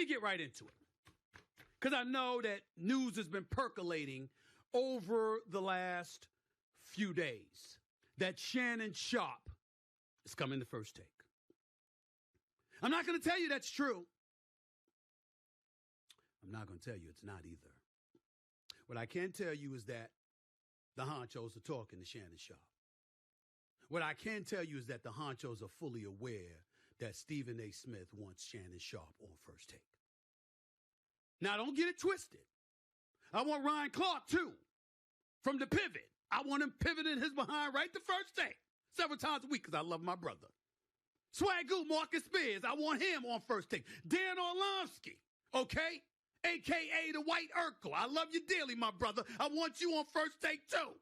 me get right into it, because I know that news has been percolating over the last few days that Shannon Sharpe is coming to First Take. I'm not going to tell you that's true. I'm not going to tell you it's not either. What I can tell you is that the honchos are talking to Shannon Sharpe. What I can tell you is that the honchos are fully aware that Stephen A. Smith wants Shannon Sharpe on First Take. Now, don't get it twisted. I want Ryan Clark, too, from the pivot. I want him pivoting his behind right to First Take several times a week because I love my brother. Swagoo, Marcus Spears, I want him on First Take. Dan Orlovsky, okay? A.K.A. the White Urkel. I love you dearly, my brother. I want you on First Take, too.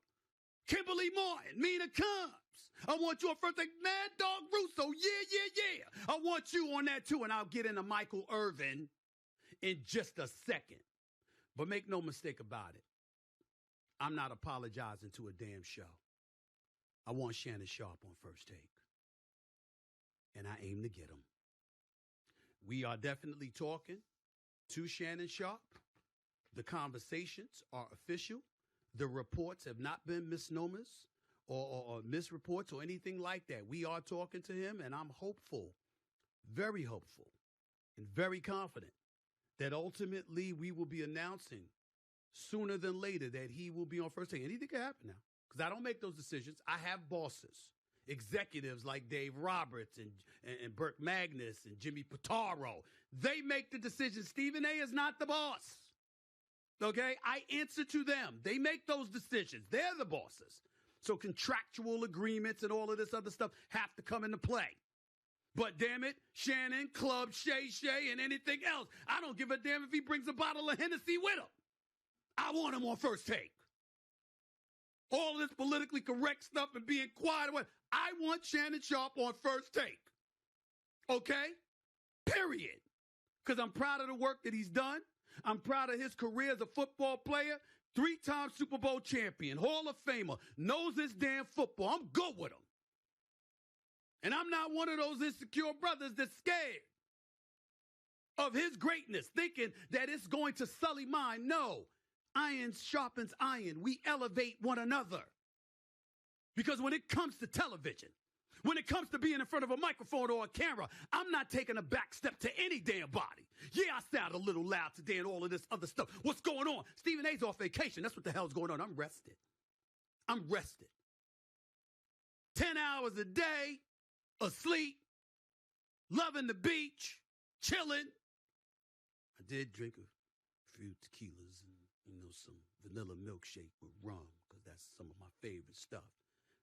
Kimberly Martin, Mina Combs. I want you on First Take. Mad Dog Russo, yeah. I want you on that, too. And I'll get into Michael Irvin in just a second. But make no mistake about it. I'm not apologizing to a damn show. I want Shannon Sharpe on First Take. And I aim to get him. We are definitely talking to Shannon Sharpe. The conversations are official. The reports have not been misnomers or misreports or anything like that. We are talking to him, and I'm hopeful, very hopeful, and very confident that ultimately we will be announcing sooner than later that he will be on First Take. Anything can happen now, because I don't make those decisions. I have bosses, executives like Dave Roberts and Burke Magnus and Jimmy Pitaro. They make the decisions. Stephen A. is not the boss. Okay? I answer to them. They make those decisions. They're the bosses. So contractual agreements and all of this other stuff have to come into play. But damn it, Shannon, Club, Shay, and anything else, I don't give a damn if he brings a bottle of Hennessy with him. I want him on First Take. All this politically correct stuff and being quiet. I want Shannon Sharpe on First Take. Okay? Period. Because I'm proud of the work that he's done. I'm proud of his career as a football player. 3-time Super Bowl champion, Hall of Famer, knows this damn football. I'm good with him. And I'm not one of those insecure brothers that's scared of his greatness, thinking that it's going to sully mine. No. Iron sharpens iron. We elevate one another. Because when it comes to television, when it comes to being in front of a microphone or a camera, I'm not taking a back step to any damn body. Yeah, I sound a little loud today and all of this other stuff. What's going on? Stephen A's off vacation. That's what the hell's going on. I'm rested. 10 hours a day, asleep, loving the beach, chilling. I did drink a few tequilas and, some vanilla milkshake with rum, because that's some of my favorite stuff.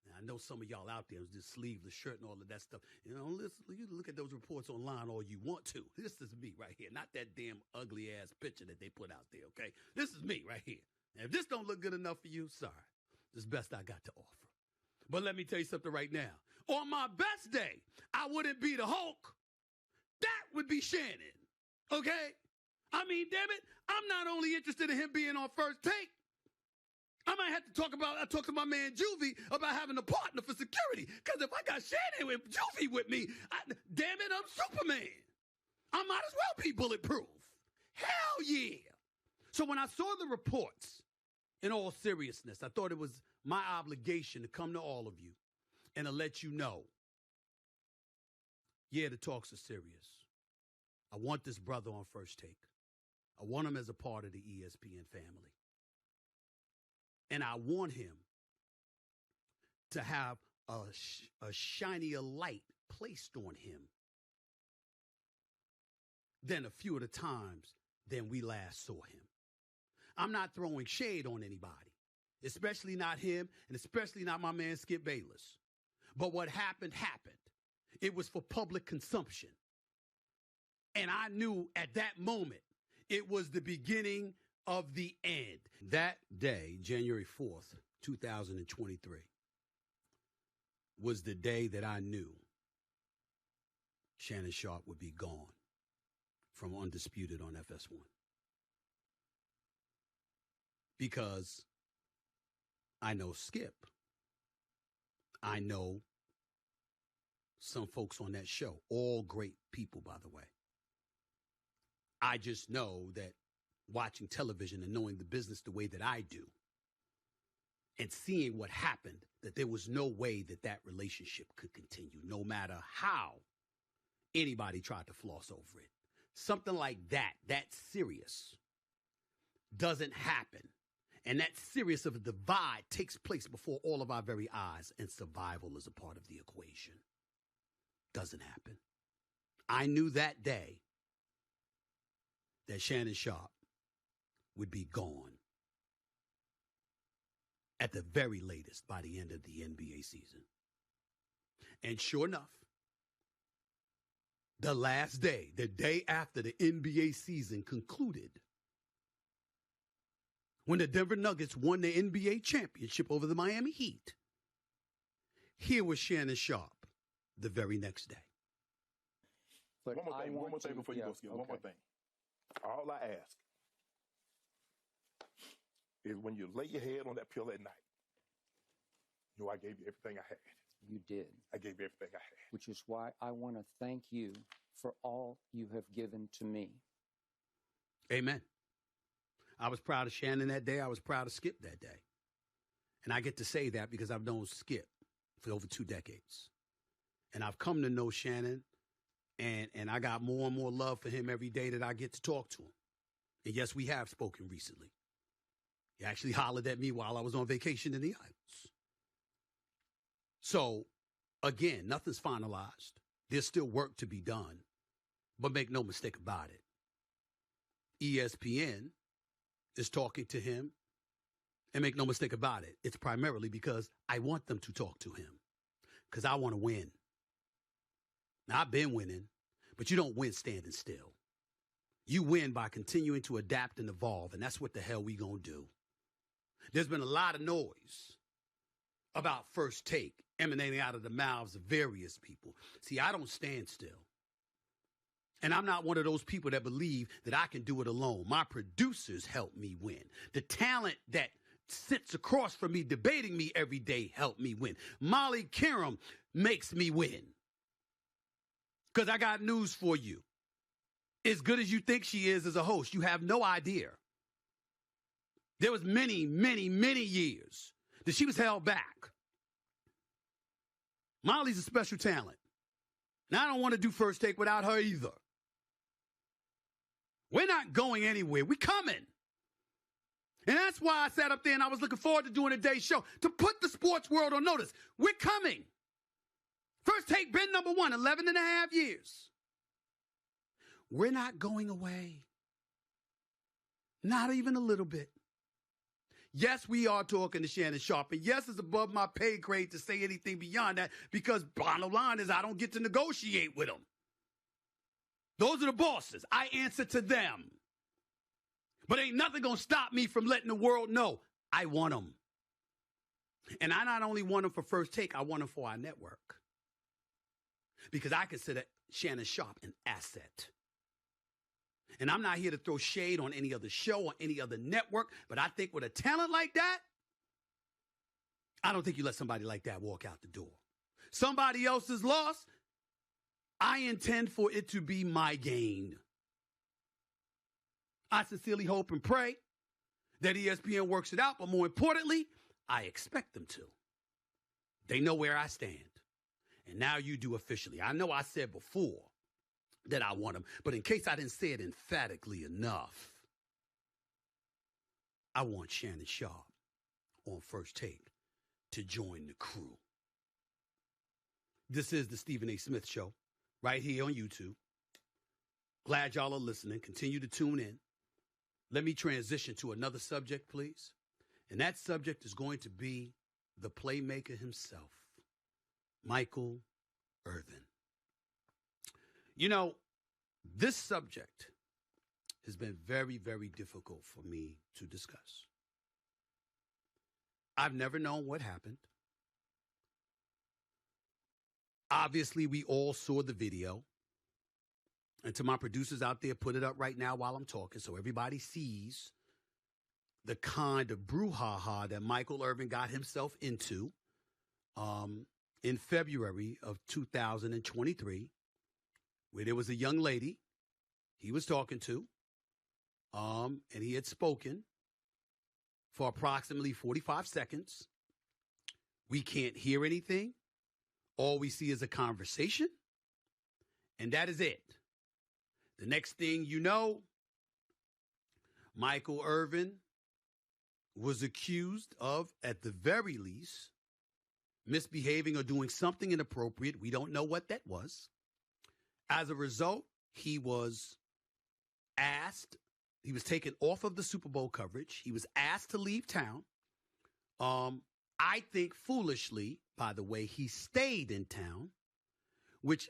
Now, I know some of y'all out there with just sleeveless shirt and all of that stuff. You know, listen, you look at those reports online all you want to. This is me right here, not that damn ugly-ass picture that they put out there, okay? This is me right here. And if this don't look good enough for you, sorry. This is the best I got to offer. But let me tell you something right now. On my best day, I wouldn't be the Hulk. That would be Shannon, okay? I mean, damn it, I'm not only interested in him being on First Take. I might have to talk to my man Juvie about having a partner for security. Because if I got Shannon with Juvie with me, damn it, I'm Superman. I might as well be bulletproof. Hell yeah. So when I saw the reports, in all seriousness, I thought it was my obligation to come to all of you and to let you know, yeah, the talks are serious. I want this brother on First Take. I want him as a part of the ESPN family. And I want him to have a shinier light placed on him than a few of the times than we last saw him. I'm not throwing shade on anybody, especially not him, and especially not my man Skip Bayless. But what happened, happened. It was for public consumption. And I knew at that moment it was the beginning of the end. That day, January 4th, 2023, was the day that I knew Shannon Sharpe would be gone from Undisputed on FS1. Because I know Skip. I know some folks on that show. All great people, by the way. I just know that watching television and knowing the business the way that I do and seeing what happened, that there was no way that that relationship could continue, no matter how anybody tried to floss over it. Something like that serious, doesn't happen. And that serious of a divide takes place before all of our very eyes, and survival is a part of the equation. Doesn't happen. I knew that day that Shannon Sharpe would be gone at the very latest by the end of the NBA season. And sure enough, the last day, the day after the NBA season concluded, when the Denver Nuggets won the NBA championship over the Miami Heat, here was Shannon Sharpe the very next day. But one more thing before you go, Skip. Okay. One more thing. All I ask is when you lay your head on that pillow at night, you know I gave you everything I had. You did. I gave you everything I had. Which is why I want to thank you for all you have given to me. Amen. I was proud of Shannon that day. I was proud of Skip that day. And I get to say that because I've known Skip for over 2 decades. And I've come to know Shannon, and I got more and more love for him every day that I get to talk to him. And yes, we have spoken recently. He actually hollered at me while I was on vacation in the islands. So, again, nothing's finalized. There's still work to be done. But make no mistake about it. ESPN is talking to him. And make no mistake about it, it's primarily because I want them to talk to him. Because I want to win. Now, I've been winning, but you don't win standing still. You win by continuing to adapt and evolve, and that's what the hell we gonna do. There's been a lot of noise about First Take emanating out of the mouths of various people. See, I don't stand still. And I'm not one of those people that believe that I can do it alone. My producers help me win. The talent that sits across from me debating me every day help me win. Molly Kiram makes me win. Because I got news for you. As good as you think she is as a host, you have no idea. There was many, many, many years that she was held back. Molly's a special talent. Now, I don't want to do First Take without her either. We're not going anywhere. We're coming. And that's why I sat up there and I was looking forward to doing a day show to put the sports world on notice. We're coming. First Take been number 1, 11 and a half years. We're not going away. Not even a little bit. Yes, we are talking to Shannon Sharpe. And yes, it's above my pay grade to say anything beyond that because bottom line is I don't get to negotiate with them. Those are the bosses. I answer to them. But ain't nothing going to stop me from letting the world know I want them. And I not only want them for First Take, I want them for our network. Because I consider Shannon Sharpe an asset. And I'm not here to throw shade on any other show or any other network, but I think with a talent like that, I don't think you let somebody like that walk out the door. Somebody else's loss, I intend for it to be my gain. I sincerely hope and pray that ESPN works it out, but more importantly, I expect them to. They know where I stand. And now you do officially. I know I said before that I want them, but in case I didn't say it emphatically enough, I want Shannon Sharpe on First Take to join the crew. This is the Stephen A. Smith Show, right here on YouTube. Glad y'all are listening. Continue to tune in. Let me transition to another subject, please. And that subject is going to be the playmaker himself, Michael Irvin. You know, this subject has been very, very difficult for me to discuss. I've never known what happened. Obviously, we all saw the video. And to my producers out there, put it up right now while I'm talking so everybody sees the kind of brouhaha that Michael Irvin got himself into in February of 2023, where there was a young lady he was talking to, and he had spoken for approximately 45 seconds. We can't hear anything. All we see is a conversation, and that is it. The next thing you know, Michael Irvin was accused of, at the very least, misbehaving or doing something inappropriate. We don't know what that was. As a result, he was taken off of the Super Bowl coverage. He was asked to leave town. I think foolishly, by the way, he stayed in town, which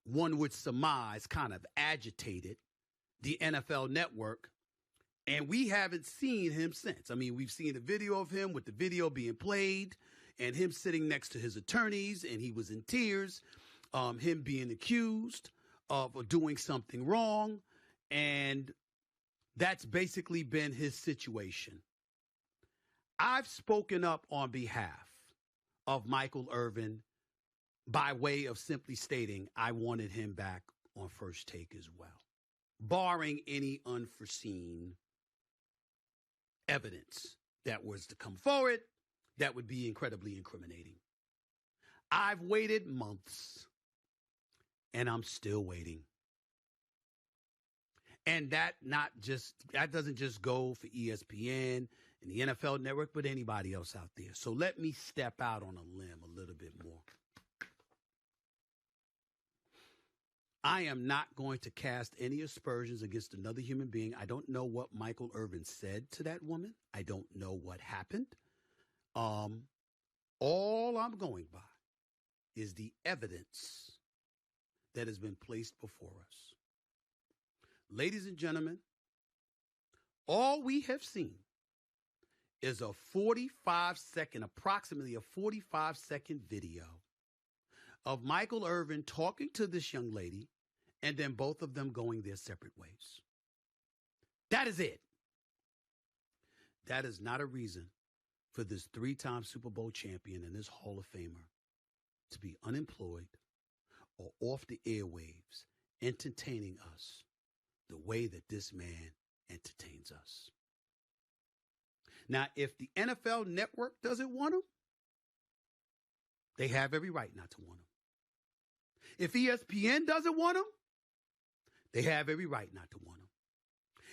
one would surmise kind of agitated the NFL Network. And we haven't seen him since. I mean, we've seen a video of him with the video being played and him sitting next to his attorneys, and he was in tears, him being accused of doing something wrong. And that's basically been his situation. I've spoken up on behalf of Michael Irvin by way of simply stating I wanted him back on First Take as well, barring any unforeseen evidence that was to come forward that would be incredibly incriminating. I've waited months, and I'm still waiting. And that doesn't just go for ESPN and the NFL Network, but anybody else out there. So let me step out on a limb a little bit more. I am not going to cast any aspersions against another human being. I don't know what Michael Irvin said to that woman. I don't know what happened. All I'm going by is the evidence that has been placed before us. Ladies and gentlemen, all we have seen is approximately a 45-second video of Michael Irvin talking to this young lady, and then both of them going their separate ways. That is it. That is not a reason for this 3-time Super Bowl champion and this Hall of Famer to be unemployed or off the airwaves entertaining us the way that this man entertains us. Now, if the NFL Network doesn't want him, they have every right not to want him. If ESPN doesn't want him, they have every right not to want him.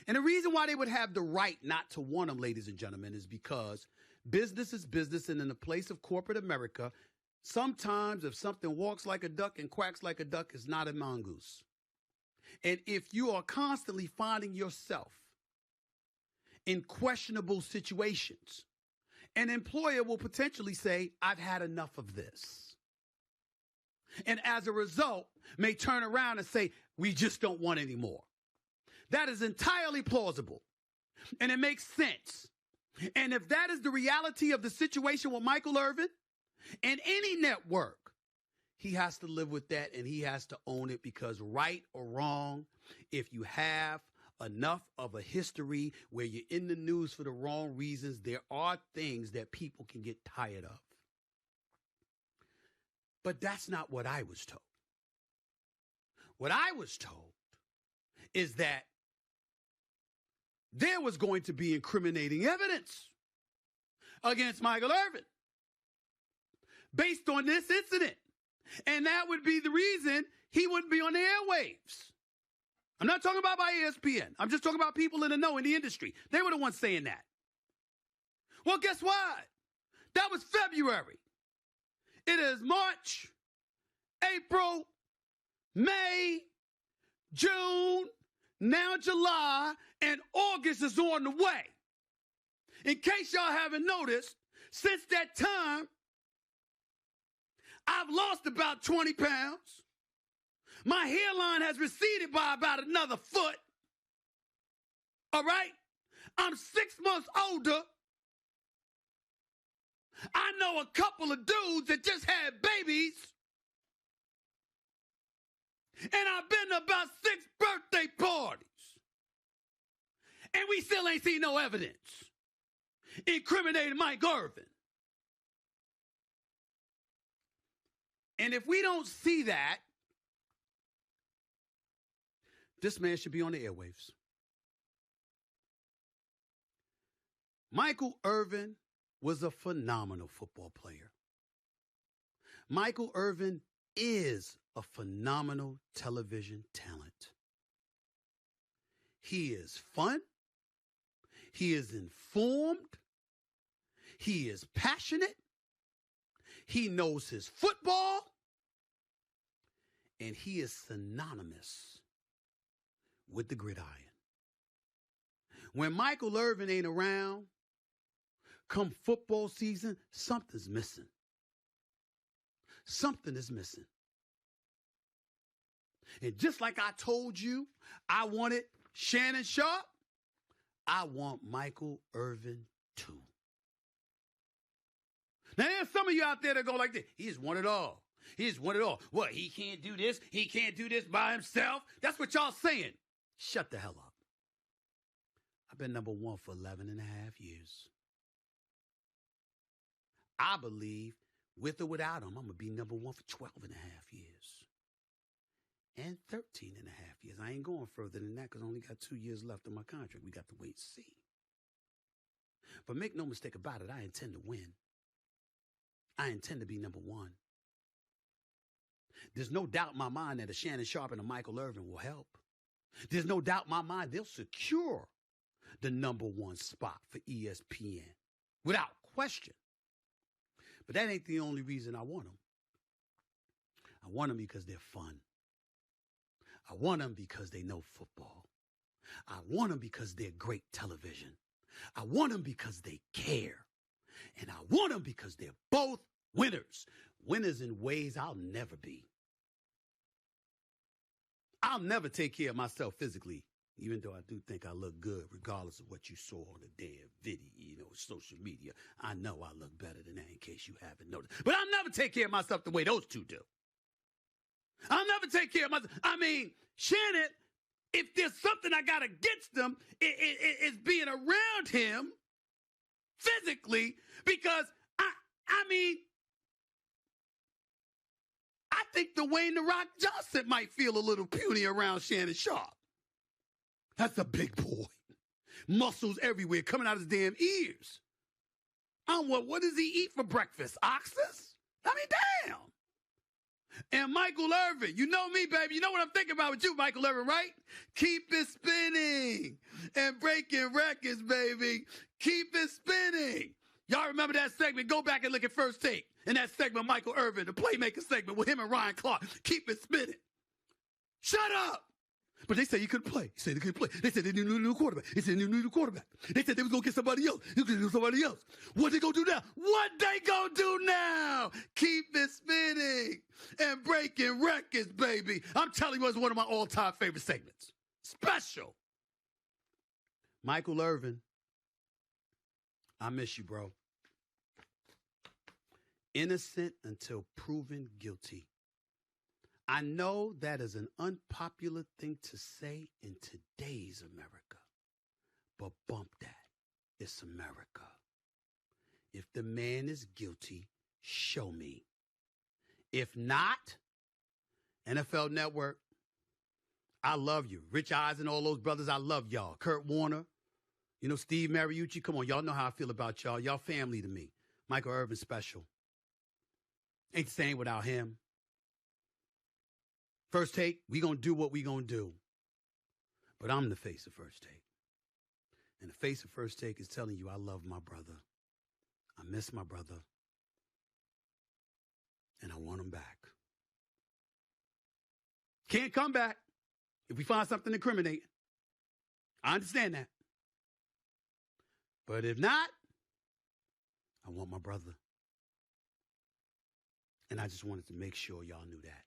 And the reason why they would have the right not to want him, ladies and gentlemen, is because business is business, and in the place of corporate America, sometimes if something walks like a duck and quacks like a duck, it's not a mongoose. And if you are constantly finding yourself in questionable situations, an employer will potentially say, I've had enough of this. And as a result, may turn around and say, we just don't want any more. That is entirely plausible. And it makes sense. And if that is the reality of the situation with Michael Irvin and any network, he has to live with that, and he has to own it, because right or wrong, if you have enough of a history where you're in the news for the wrong reasons, there are things that people can get tired of. But that's not what I was told. What I was told is that there was going to be incriminating evidence against Michael Irvin based on this incident. And that would be the reason he wouldn't be on the airwaves. I'm not talking about by ESPN. I'm just talking about people in the know in the industry. They were the ones saying that. Well, guess what? That was February. It is March, April, May, June, now July, and August is on the way. In case y'all haven't noticed, since that time, I've lost about 20 pounds. My hairline has receded by about another foot. All right? I'm 6 months older. I know a couple of dudes that just had babies. And I've been to about 6 birthday parties. And we still ain't seen no evidence incriminating Mike Irvin. And if we don't see that, This man should be on the airwaves. Michael Irvin was a phenomenal football player. Michael Irvin is a phenomenal television talent. He is fun. He is informed. He is passionate. He knows his football. And he is synonymous with the gridiron. When Michael Irvin ain't around, come football season, something's missing. Something is missing. And just like I told you, I wanted Shannon Sharpe, I want Michael Irvin too. Now, there's some of you out there that go like this. He just want it all. He just want it all. What, he can't do this? He can't do this by himself? That's what y'all saying. Shut the hell up. I've been number one for 11 and a half years. I believe with or without him, I'm going to be number one for 12 and a half years. And 13 and a half years. I ain't going further than that because I only got 2 years left on my contract. We got to wait and see. But make no mistake about it, I intend to win. I intend to be number one. There's no doubt in my mind that a Shannon Sharpe and a Michael Irvin will help. There's no doubt in my mind they'll secure the number one spot for ESPN without question. But that ain't the only reason I want them. I want them because they're fun. I want them because they know football. I want them because they're great television. I want them because they care. And I want them because they're both winners. Winners in ways I'll never be. I'll never take care of myself physically, even though I do think I look good, regardless of what you saw on the damn video, social media. I know I look better than that in case you haven't noticed. But I'll never take care of myself the way those two do. I'll never take care of myself. I mean, Shannon, if there's something I got against him, it's being around him physically because, I mean, I think Dwayne "The Rock" Johnson might feel a little puny around Shannon Sharpe. That's a big boy. Muscles everywhere coming out of his damn ears. What does he eat for breakfast? Oxes? I mean, damn. And Michael Irvin, you know me, baby. You know what I'm thinking about with you, Michael Irvin, right? Keep it spinning and breaking records, baby. Keep it spinning. Y'all remember that segment? Go back and look at First Take. In that segment, Michael Irvin, the playmaker segment with him and Ryan Clark. Keep it spinning. Shut up. But they said he couldn't play. He said he couldn't play. They said they knew a new quarterback. They said they knew a new quarterback. They said they was going to get somebody else. They was going to get somebody else. What they going to do now? What they going to do now? Keep it spinning and breaking records, baby. I'm telling you, it's one of my all-time favorite segments. Special. Michael Irvin, I miss you, bro. Innocent until proven guilty. I know that is an unpopular thing to say in today's America, but bump that. It's America. If the man is guilty, show me. If not, NFL Network, I love you. Rich Eisen, all those brothers, I love y'all. Kurt Warner, Steve Mariucci, come on, y'all know how I feel about y'all. Y'all family to me. Michael Irvin special. Ain't the same without him. First Take, we going to do what we going to do. But I'm the face of First Take. And the face of First Take is telling you I love my brother. I miss my brother. And I want him back. Can't come back if we find something incriminating. I understand that. But if not, I want my brother. And I just wanted to make sure y'all knew that.